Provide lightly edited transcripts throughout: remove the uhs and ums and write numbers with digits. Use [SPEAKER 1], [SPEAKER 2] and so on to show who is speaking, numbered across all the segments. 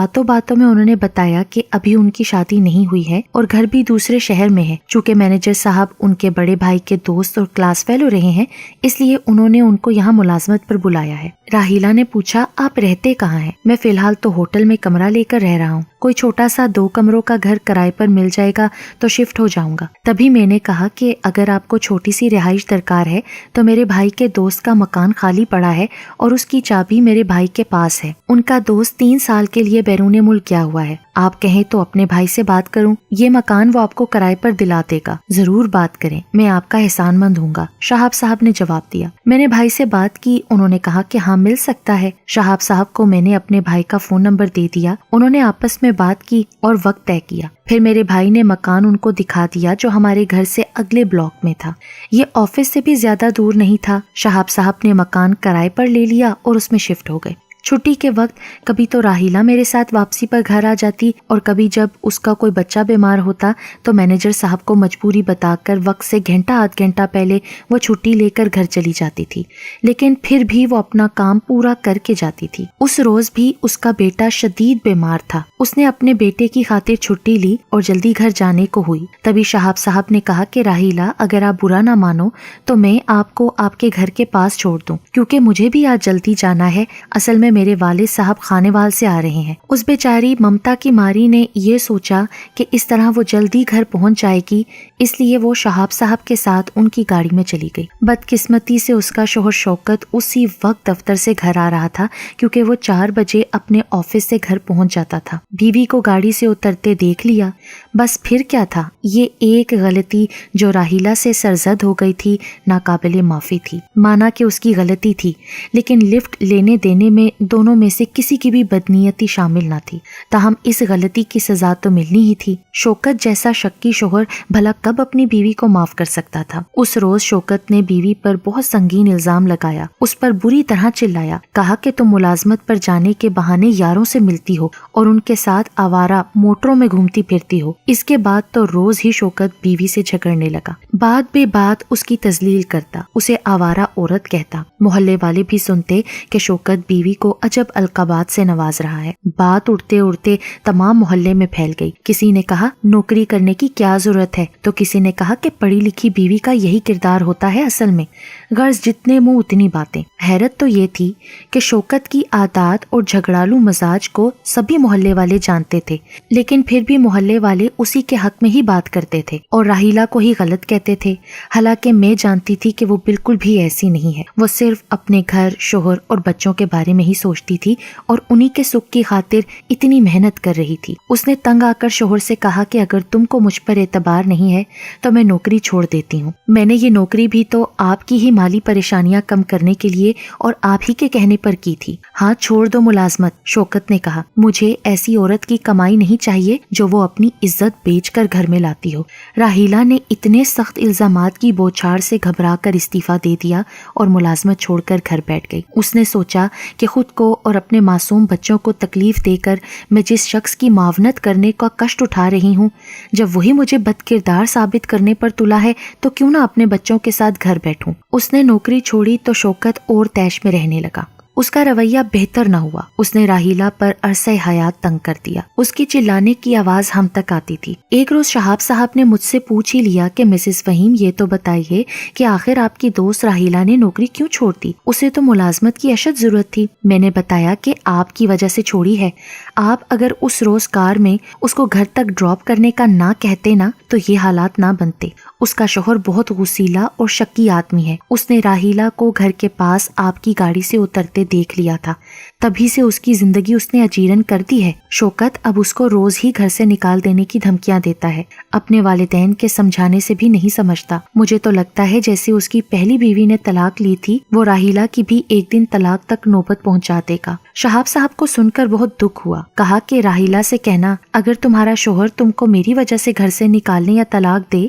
[SPEAKER 1] باتوں باتوں میں انہوں نے بتایا کہ ابھی ان کی شادی نہیں ہوئی ہے اور گھر بھی دوسرے شہر میں ہے۔ چونکہ مینیجر صاحب ان کے بڑے بھائی کے دوست اور کلاس فیلو رہے ہیں، اس لیے انہوں نے ان کو یہاں ملازمت پر بلایا ہے۔ راہیلا نے پوچھا، آپ رہتے کہاں ہیں؟ میں فی الحال تو ہوٹل میں کمرہ لے کر رہ رہا ہوں، کوئی چھوٹا سا 2 کمروں کا گھر کرائے پر مل جائے گا تو شفٹ ہو جاؤں گا۔ تبھی میں نے کہا کہ اگر آپ کو چھوٹی سی رہائش درکار ہے تو میرے بھائی کے دوست کا مکان خالی پڑا ہے اور اس کی چابی میرے بھائی کے پاس ہے۔ ان کا دوست 3 سال کے لیے بیرون ملک گیا ہوا ہے، آپ کہیں تو اپنے بھائی سے بات کروں، یہ مکان وہ آپ کو کرائے پر دلا دے گا۔ ضرور بات کریں، میں آپ کا احسان مند ہوں گا، شہاب صاحب نے جواب دیا۔ میں نے بھائی سے بات کی، انہوں نے کہا کہ ہاں مل سکتا ہے۔ شہاب صاحب کو میں نے اپنے بھائی کا فون نمبر دے دیا، انہوں نے آپس میں بات کی اور وقت طے کیا۔ پھر میرے بھائی نے مکان ان کو دکھا دیا جو ہمارے گھر سے اگلے بلاک میں تھا، یہ آفس سے بھی زیادہ دور نہیں تھا۔ شہاب صاحب نے مکان کرائے پر لے لیا اور اس میں شفٹ ہو گئے۔ چھٹی کے وقت کبھی تو راہیلا میرے ساتھ واپسی پر گھر آ جاتی اور کبھی جب اس کا کوئی بچہ بیمار ہوتا تو مینیجر صاحب کو مجبوری بتا کر وقت سے گھنٹہ آدھ گھنٹہ پہلے وہ چھٹی لے کر گھر چلی جاتی تھی، لیکن پھر بھی وہ اپنا کام پورا کر کے جاتی تھی۔ اس روز بھی اس کا بیٹا شدید بیمار تھا، اس نے اپنے بیٹے کی خاطر چھٹی لی اور جلدی گھر جانے کو ہوئی۔ تبھی شہاب صاحب نے کہا کہ راہیلا، اگر آپ برا نہ مانو تو میں آپ کو آپ کے گھر کے پاس چھوڑ دوں، کیونکہ مجھے بھی آج جلدی جانا ہے، اصل میں میرے والد صاحب خانے وال سے آ رہے ہیں۔ اس بیچاری ممتا کی ماری نے یہ سوچا کہ اس طرح وہ جلدی گھر پہنچ جائے گی، اس لیے وہ شہاب صاحب کے ساتھ ان کی گاڑی میں چلی گئی۔ بدقسمتی سے اس کا شوہر شوکت اسی وقت دفتر سے گھر آ رہا تھا، کیونکہ وہ 4 بجے اپنے آفس سے گھر پہنچ جاتا تھا۔ بیوی کو گاڑی سے اترتے دیکھ لیا، بس پھر کیا تھا، یہ ایک غلطی جو راہیلا سے سرزد ہو گئی تھی ناقابل معافی تھی۔ مانا کہ اس کی غلطی تھی، لیکن لفٹ لینے دینے میں دونوں میں سے کسی کی بھی بدنیتی شامل نہ تھی، تاہم اس غلطی کی سزا تو ملنی ہی تھی۔ شوکت جیسا شکی شوہر بھلا کب اپنی بیوی کو معاف کر سکتا تھا؟ اس روز شوکت نے بیوی پر بہت سنگین الزام لگایا، اس پر بری طرح چلایا، کہا کہ تم ملازمت پر جانے کے بہانے یاروں سے ملتی ہو اور ان کے ساتھ آوارہ موٹروں میں گھومتی پھرتی ہو۔ اس کے بعد تو روز ہی شوکت بیوی سے جھگڑنے لگا، بات بے بات اس کی تذلیل کرتا، اسے آوارہ عورت کہتا۔ محلے والے بھی سنتے کہ شوکت بیوی کو عجب القابات سے نواز رہا ہے۔ بات اڑتے اڑتے تمام محلے میں پھیل گئی۔ کسی نے کہا نوکری کرنے کی کیا ضرورت ہے، تو کسی نے کہا کہ پڑھی لکھی بیوی کا یہی کردار ہوتا ہے اصل میں۔ غرض جتنے منہ اتنی باتیں۔ حیرت تو یہ تھی کہ شوکت کی عادات اور جھگڑالو مزاج کو سبھی محلے والے جانتے تھے، لیکن پھر بھی محلے والے اسی کے حق میں ہی بات کرتے تھے اور راہیلا کو ہی غلط کہتے تھے، حالانکہ میں جانتی تھی کہ وہ بالکل بھی ایسی نہیں ہے۔ وہ صرف اپنے گھر، شوہر اور بچوں کے بارے میں ہی سوچتی تھی اور انہی کے سکھ کی خاطر اتنی محنت کر رہی تھی۔ اس نے تنگ آ کر شوہر سے کہا کہ اگر تم کو مجھ پر اعتبار نہیں ہے تو میں نوکری چھوڑ دیتی ہوں۔ میں نے یہ نوکری بھی تو آپ کی ہی مالی پریشانیاں کم کرنے کے لیے اور آپ ہی کے کہنے پر کی تھی۔ ہاں چھوڑ دو ملازمت، شوکت نے کہا۔ مجھے ایسی عورت کی کمائی نہیں چاہیے جو وہ اپنی عزت بیچ کر گھر میں لاتی ہو۔ راہیلا نے اتنے سخت الزامات کی بوچھاڑ سے گھبرا کر استعفیٰ دے دیا اور ملازمت چھوڑ کر گھر بیٹھ گئی۔ اس نے سوچا کہ خود کو اور اپنے معصوم بچوں کو تکلیف دے کر میں جس شخص کی معاونت کرنے کا کشٹ اٹھا رہی ہوں، جب وہی مجھے بد کردار ثابت کرنے پر تلا ہے تو کیوں نہ اپنے بچوں کے ساتھ گھر بیٹھوں۔ اس نے نوکری چھوڑی تو شوکت اور تیش میں رہنے لگا۔ اس کا رویہ بہتر نہ ہوا، اس نے راہیلا پر عرصہ حیات تنگ کر دیا۔ اس کی چلانے کی آواز ہم تک آتی تھی۔ ایک روز شہاب صاحب نے مجھ سے پوچھ ہی لیا کہ مسز فہیم یہ تو بتائیے کہ آخر آپ کی دوست راہیلا نے نوکری کیوں چھوڑ دی؟ اسے تو ملازمت کی اشد ضرورت تھی۔ میں نے بتایا کہ آپ کی وجہ سے چھوڑی ہے۔ آپ اگر اس روز کار میں اس کو گھر تک ڈراپ کرنے کا نہ کہتے نا تو یہ حالات نہ بنتے۔ اس کا شوہر بہت غصیلا اور شکی آدمی ہے۔ اس نے راہیلا کو گھر کے پاس آپ کی گاڑی سے اترتے دیکھ لیا تھا، تبھی سے اس کی زندگی اس نے اجیرن کر دی ہے۔ شوکت اب اس کو روز ہی گھر سے نکال دینے کی دھمکیاں دیتا ہے، اپنے والدین کے سمجھانے سے بھی نہیں سمجھتا۔ مجھے تو لگتا ہے جیسے اس کی پہلی بیوی نے طلاق لی تھی، وہ راہیلا کی بھی ایک دن طلاق تک نوبت پہنچا دے گا۔ شہاب صاحب کو سن کر بہت دکھ ہوا، کہا کہ راہیلا سے کہنا اگر تمہارا شوہر تم کو میری وجہ سے گھر سے نکالنے یا طلاق دے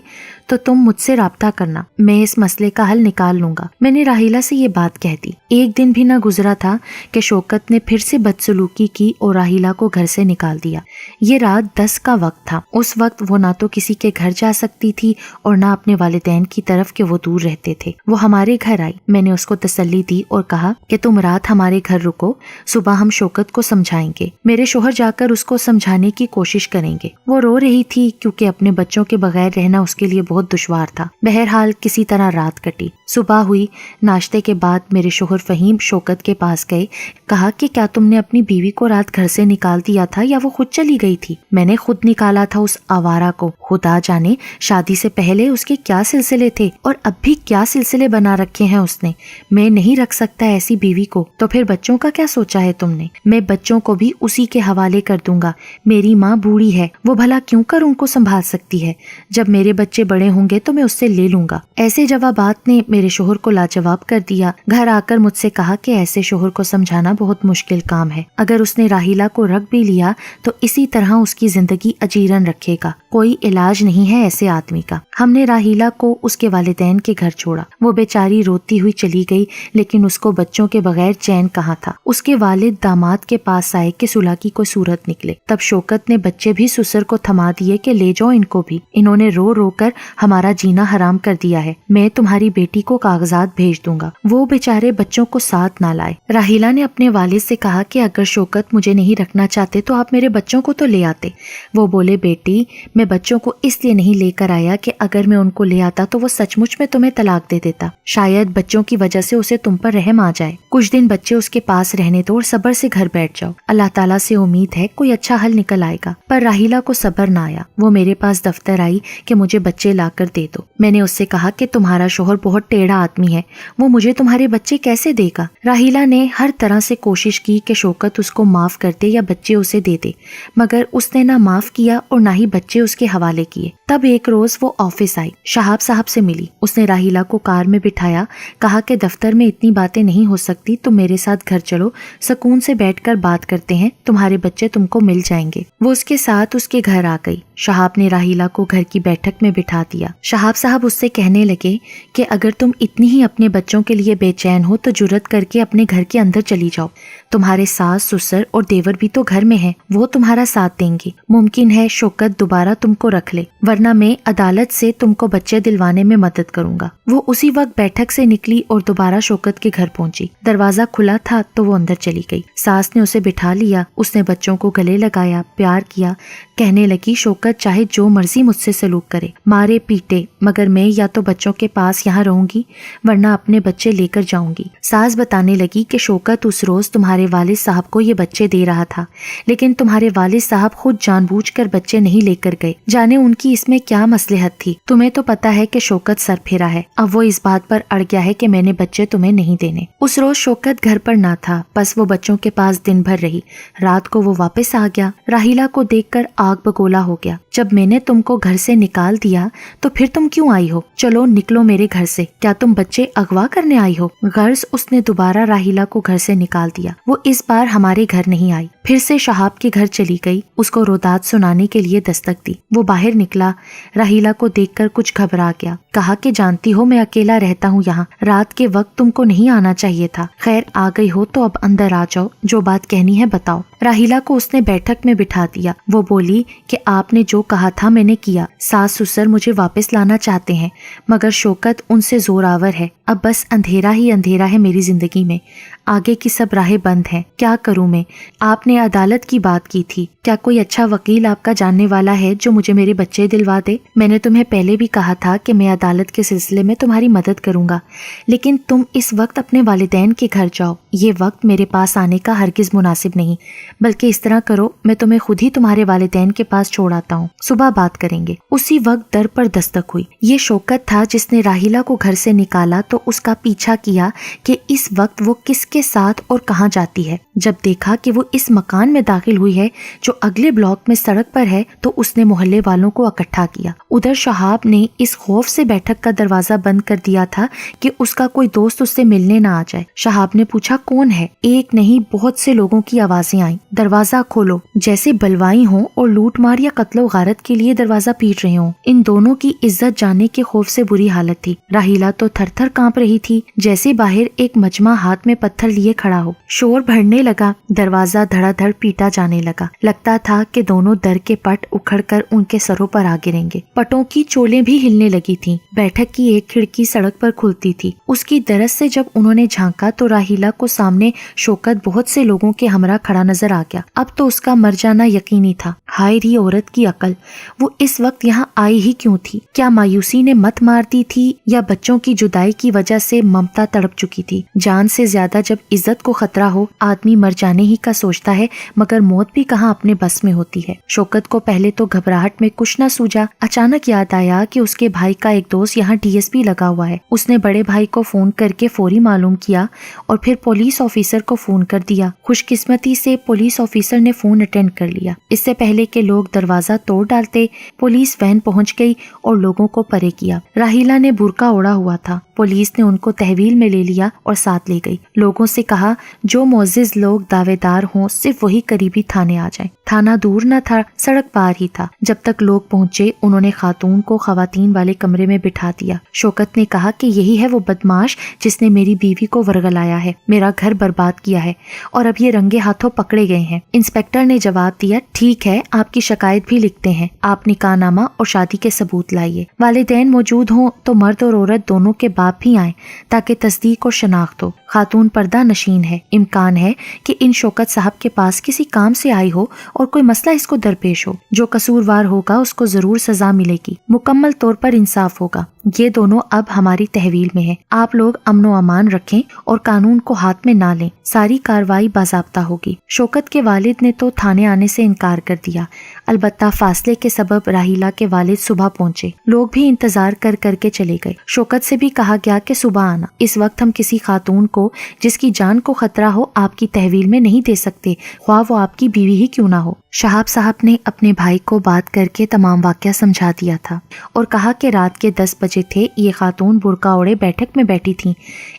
[SPEAKER 1] تو تم مجھ سے رابطہ کرنا، میں اس مسئلے کا حل نکال لوں گا۔ میں نے راہیلا سے یہ بات کہہ دی۔ ایک دن بھی نہ گزرا تھا کہ شوکت نے پھر سے بدسلوکی کی اور راہیلا کو گھر سے نکال دیا۔ یہ رات 10 کا وقت تھا۔ اس وقت وہ نہ تو کسی کے گھر جا سکتی تھی اور نہ اپنے والدین کی طرف کہ وہ دور رہتے تھے۔ وہ ہمارے گھر آئی، میں نے اس کو تسلی دی اور کہا کہ تم رات ہمارے گھر رکو، صبح ہم شوکت کو سمجھائیں گے. میرے شوہر جا کر اس کو سمجھانے کی کوشش کریں گے. وہ رو رہی تھی کیونکہ اپنے بچوں کے بغیر رہنا اس کے لیے بہت دشوار تھا. بہرحال کسی طرح رات کٹی. صبح ہوئی. ناشتے کے بعد میرے شوہر فہیم شوکت کے پاس گئے. کہا کہ کیا تم نے اپنی بیوی کو رات گھر سے نکال دیا تھا یا وہ خود چلی گئی تھی؟ میں نے خود نکالا تھا اس آوارہ کو. خدا جانے شادی سے پہلے اس کے کیا سلسلے تھے اور اب بھی کیا سلسلے بنا رکھے ہیں اس نے. میں نہیں رکھ سکتا ایسی بیوی کو. تو پھر بچوں کا کیا سوچا ہے تم نے؟ میں بچوں کو بھی اسی کے حوالے کر دوں گا. میری ماں بوڑھی ہے, وہ بھلا کیوں کر ان کو سنبھال سکتی ہے؟ جب میرے بچے بڑے ہوں گے تو میں اس سے لے لوں گا. ایسے جوابات نے میرے شوہر کو لاجواب کر دیا. گھر آ کر مجھ سے کہا کہ ایسے شوہر کو سمجھانا بہت مشکل کام ہے. اگر اس نے راحیلہ کو رکھ بھی لیا تو اسی طرح اس کی زندگی اجیرن رکھے گا. کوئی علاج نہیں ہے ایسے آدمی کا. ہم نے راحیلہ کو اس کے والدین کے گھر چھوڑا. وہ بیچاری روتی ہوئی چلی گئی, لیکن اس کو بچوں کے بغیر چین کہاں تھا. اس کے والد داماد کے پاس آئے کہ صلح کی کوئی صورت نکلے. تب شوکت نے بچے بھی سسر کو تھما دیے کہ لے جاؤ ان کو بھی, انہوں نے رو رو کر ہمارا جینا حرام کر دیا ہے. میں تمہاری بیٹی کو کاغذات بھیج دوں گا. وہ بیچارے بچوں کو ساتھ نہ لائے. راحیلہ نے اپنے والد سے کہا کہ اگر شوکت مجھے نہیں رکھنا چاہتے تو آپ میرے بچوں کو تو لے آتے. وہ بولے بیٹی میں بچوں کو اس لیے نہیں لے کر آیا کہ اگر میں ان کو لے آتا تو وہ سچ مچ میں تمہیں طلاق دے دیتا. شاید بچوں کی وجہ سے اسے تم پر رحم آ جائے. کچھ دن بچے اس کے پاس رہنے دو اور صبر سے گھر بیٹھ جاؤ. اللہ تعالیٰ سے امید ہے کوئی اچھا حل نکل آئے گا. پر راحیلہ کو صبر نہ آیا. وہ میرے پاس دفتر آئی کہ مجھے بچے لا کر دے دو. میں نے اس سے کہا کہ تمہارا شوہر بہت ٹیڑھا آدمی ہے, وہ مجھے تمہارے بچے کیسے دے گا. راحیلہ نے ہر طرح سے کوشش کی کہ شوکت اس کو معاف کر دے یا بچے اسے دے دے, مگر اس نے نہ معاف کیا اور نہ ہی بچے اس کے حوالے کیے. تب ایک روز وہ آفس آئی, شہاب صاحب سے ملی. اس نے راحیلہ کو کار میں بٹھایا, کہا کہ دفتر میں اتنی باتیں نہیں ہو سکتی, تم میرے ساتھ گھر چلو, سکون سے بیٹھ کر بات کرتے ہیں, تمہارے بچے تم کو مل جائیں گے. وہ اس کے ساتھ اس کے گھر آ گئی. شہاب نے راحیلہ کو گھر کی بیٹھک میں بٹھا دیا. شہاب صاحب اس سے کہنے لگے کہ اگر تم اتنی ہی اپنے بچوں کے لیے بے چین ہو تو جرت کر کے اپنے گھر کے اندر چلی جاؤ. تمہارے ساس سسر اور دیور بھی تو گھر میں ہیں, وہ تمہارا ساتھ دیں گے. ممکن ہے شوکت دوبارہ تم کو رکھ لے, ورنہ میں عدالت سے تم کو بچے دلوانے میں مدد کروں گا. وہ اسی وقت بیٹھک سے نکلی اور دوبارہ شوکت کے گھر پہنچی. دروازہ کھلا تھا تو وہ اندر چلی گئی. ساس نے اسے بٹھا لیا. اس نے بچوں کو گلے لگایا, پیار کیا. کہنے لگی شوکت چاہے جو مرضی مجھ سے سلوک کرے, مارے پیٹے, مگر میں یا تو بچوں کے پاس یہاں رہوں گی ورنہ اپنے بچے لے کر جاؤں گی. ساس بتانے لگی کہ شوکت اس روز تمہارے والد صاحب کو یہ بچے دے رہا تھا, لیکن تمہارے والد صاحب خود جان بوجھ کر بچے نہیں لے کر گئے. جانے ان کی اس میں کیا مصلحت تھی. تمہیں تو پتا ہے کہ شوکت سر پھیرا ہے. اب وہ اس بات پر اڑ گیا ہے کہ میں نے بچے تمہیں نہیں دینے. اس روز شوکت گھر پر نہ تھا, بس وہ بچوں کے پاس دن بھر رہی. رات کو وہ واپس آ گیا. راحیلہ کو دیکھ کر آگ بگولا ہو گیا. جب میں نے تم کو گھر سے نکال دیا تو پھر تم کیوں آئی ہو؟ چلو نکلو میرے گھر سے. کیا تم بچے اغوا کرنے آئی ہو؟ غرض اس نے دوبارہ راحیلہ کو گھر سے نکال دیا. وہ اس بار ہمارے گھر نہیں آئی, پھر سے شہاب کے گھر چلی گئی. اس کو روداد سنانے کے لیے دستک دی. وہ باہر نکلا. راحیلہ کو دیکھ کر کچھ گھبرا گیا. کہا کہ جانتی ہو میں اکیلا رہتا ہوں یہاں, رات کے وقت تم کو نہیں آنا چاہیے تھا. خیر آ گئی ہو تو اب اندر آ جاؤ, جو بات کہنی ہے بتاؤ. راحیلہ کو اس نے بیٹھک میں بٹھا دیا. وہ بولی کہ آپ نے جو کہا تھا میں نے کیا. ساس سسر مجھے واپس لانا چاہتے ہیں, مگر شوکت ان سے زور آور ہے. اب بس اندھیرا ہی اندھیرا ہے میری زندگی میں, آگے کی سب راہیں بند ہیں. کیا کروں میں؟ آپ نے عدالت کی بات کی تھی, کیا کوئی اچھا وکیل آپ کا جاننے والا ہے جو مجھے میرے بچے دلوا دے؟ میں نے تمہیں پہلے بھی کہا تھا کہ میں عدالت کے سلسلے میں تمہاری مدد کروں گا, لیکن تم اس وقت اپنے والدین کے گھر جاؤ. یہ وقت میرے پاس آنے کا ہرگز مناسب نہیں, بلکہ اس طرح کرو میں تمہیں خود ہی تمہارے والدین کے پاس چھوڑ آتا ہوں, صبح بات کریں گے. اسی وقت در پر دستک ہوئی. یہ شوکت تھا جس نے راحیلہ کو گھر سے نکالا تو اس کا پیچھا کیا کہ اس وقت وہ کس کے ساتھ اور کہاں جاتی ہے. جب دیکھا کہ وہ اس مکان میں داخل ہوئی ہے جو اگلے بلاک میں سڑک پر ہے تو اس نے محلے والوں کو اکٹھا کیا. ادھر شہاب نے اس خوف سے بیٹھک کا دروازہ بند کر دیا تھا کہ اس کا کوئی دوست اس سے ملنے نہ آ جائے. شہاب نے پوچھا کون ہے؟ ایک نہیں بہت سے لوگوں کی آوازیں آئیں, دروازہ کھولو, جیسے بلوائی ہوں اور لوٹ مار یا قتل و غارت سفارت کے لیے دروازہ پیٹ رہے ہوں۔ ان دونوں کی عزت جانے کے خوف سے بری حالت تھی۔ راحیلہ تو تھر تھر کانپ رہی تھی جیسے باہر ایک مجمع ہاتھ میں پتھر لیے کھڑا ہو۔ شور بڑھنے لگا، دروازہ دھڑا دھڑ پیٹا جانے لگا۔ لگتا تھا کہ دونوں در کے پٹ اکھڑ کر ان کے سروں پر آ گریں گے۔ پٹوں کی چولیں بھی ہلنے لگی تھیں۔ بیٹھک کی ایک کھڑکی سڑک پر کھلتی تھی۔ اس کی درس سے جب انہوں نے جھانکا تو راحیلہ کو سامنے شوکت بہت سے لوگوں کے ہمراہ کھڑا نظر آ گیا۔ اب تو اس کا مر جانا یقینی تھا۔ ہائے ری عورت کی عقل، وہ اس وقت یہاں آئی ہی کیوں تھی؟ کیا مایوسی نے مت مار دی تھی یا بچوں کی جدائی کی وجہ سے ممتا تڑپ چکی تھی؟ جان سے زیادہ جب عزت کو خطرہ ہو آدمی مر جانے ہی کا سوچتا ہے، مگر موت بھی کہاں اپنے بس میں ہوتی ہے۔ شوکت کو پہلے تو گھبراہٹ میں کچھ نہ سوجا، اچانک یاد آیا کہ اس کے بھائی کا ایک دوست یہاں ڈی ایس پی لگا ہوا ہے۔ اس نے بڑے بھائی کو فون کر کے فوری معلوم کیا اور پھر پولیس آفیسر کو فون کر دیا۔ خوش قسمتی سے پولیس آفیسر نے فون اٹینڈ کر لیا۔ اس سے پہلے کہ لوگ دروازہ توڑ ڈالتے پولیس وین پہنچ گئی اور لوگوں کو پرے کیا۔ راحیلہ نے برقع اوڑھا ہوا تھا۔ پولیس نے ان کو تحویل میں لے لیا اور ساتھ لے گئی۔ لوگوں سے کہا جو معزز لوگ دعوے دار ہوں صرف وہی قریبی تھانے آ جائیں۔ تھانہ دور نہ تھا، سڑک پار ہی تھا۔ جب تک لوگ پہنچے انہوں نے خاتون کو خواتین والے کمرے میں بٹھا دیا۔ شوکت نے کہا کہ یہی ہے وہ بدماش جس نے میری بیوی کو ورگلایا ہے، میرا گھر برباد کیا ہے اور اب یہ رنگے ہاتھوں پکڑے گئے ہیں۔ انسپیکٹر نے جواب دیا، ٹھیک ہے آپ کی شکایت بھی لکھتے ہیں، آپ نکاح نامہ اور شادی کے ثبوت لائیے۔ والدین موجود ہوں تو مرد اور عورت دونوں کے باپ بھی آئیں تاکہ تصدیق اور شناخت ہو۔ خاتون پردہ نشین ہے، امکان ہے کہ ان شوکت صاحب کے پاس کسی کام سے آئی ہو اور کوئی مسئلہ اس کو درپیش ہو۔ جو قصوروار ہوگا اس کو ضرور سزا ملے گی، مکمل طور پر انصاف ہوگا۔ یہ دونوں اب ہماری تحویل میں ہیں۔ آپ لوگ امن و امان رکھیں اور قانون کو ہاتھ میں نہ لیں، ساری کارروائی باضابطہ ہوگی۔ شوکت کے والد نے تو تھانے آنے سے انکار کر دیا، البتہ فاصلے کے سبب راحیلہ کے والد صبح پہنچے۔ لوگ بھی انتظار کر کر کے چلے گئے۔ شوکت سے بھی کہا گیا کہ صبح آنا۔ اس وقت ہم کسی خاتون کو جس کی جان کو خطرہ ہو آپ کی تحویل میں نہیں دے سکتے، خواہ وہ آپ کی بیوی ہی کیوں نہ ہو۔ شہاب صاحب نے اپنے بھائی کو بات کر کے تمام واقعہ سمجھا دیا تھا اور کہا کہ رات کے 10 بجے تھے، یہ خاتون برقع اوڑھے بیٹھک میں بیٹھی تھیں۔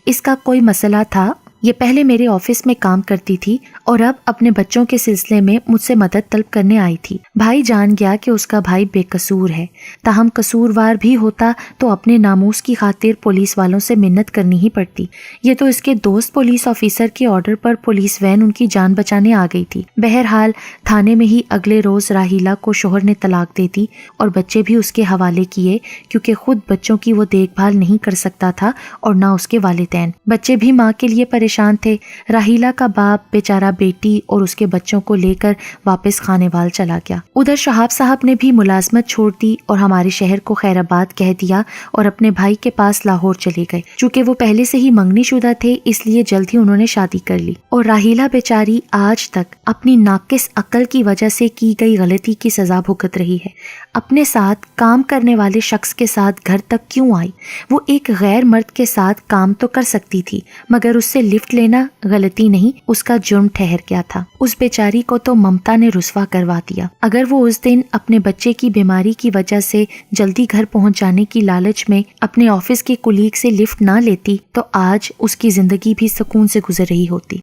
[SPEAKER 1] اس کا کوئی مسئلہ تھا، یہ پہلے میرے آفس میں کام کرتی تھی اور اب اپنے بچوں کے سلسلے میں مجھ سے مدد طلب کرنے آئی تھی۔ بھائی جان گیا کہ اس کا بھائی بے قصور ہے، تاہم قصوروار بھی ہوتا تو اپنے ناموس کی خاطر پولیس والوں سے منت کرنی ہی پڑتی۔ یہ تو اس کے دوست پولیس آفیسر کے order per police when in کی جان بچانے آ گئی تھی۔ بہرحال تھانے میں ہی اگلے روز راحیلہ کو شوہر نے طلاق دے دی اور بچے بھی اس کے حوالے کیے، کیونکہ خود بچوں کی وہ دیکھ بھال نہیں کر سکتا تھا اور نہ اس کے والدین۔ بچے بھی ماں کے لیے پریشان تھے۔ راحیلہ کا باپ بیچارہ بیٹی اور اس کے بچوں کو لے کر واپس خانے وال چلا گیا۔ ادھر شہاب صاحب نے بھی ملازمت چھوڑ دی اور ہمارے شہر کو خیر آباد کہہ دیا اور اپنے بھائی کے پاس لاہور چلے گئے۔ چونکہ وہ پہلے سے ہی منگنی شدہ تھے اس لیے جلد ہی انہوں نے شادی کر لی، اور راحیلہ بیچاری آج تک اپنی ناقص عقل کی وجہ سے کی گئی غلطی کی سزا بھگت رہی ہے۔ اپنے ساتھ کام کرنے والے شخص کے ساتھ گھر تک کیوں آئی؟ وہ ایک غیر مرد کے ساتھ کام تو کر سکتی تھی، مگر اس سے لفٹ لینا غلطی نہیں، اس کا جرم ٹھہر گیا تھا۔ اس بیچاری کو تو ممتا نے رسوا کروا دیا۔ اگر وہ اس دن اپنے بچے کی بیماری کی وجہ سے جلدی گھر پہنچ جانے کی لالچ میں اپنے آفس کے کولیگ سے لفٹ نہ لیتی تو آج اس کی زندگی بھی سکون سے گزر رہی ہوتی۔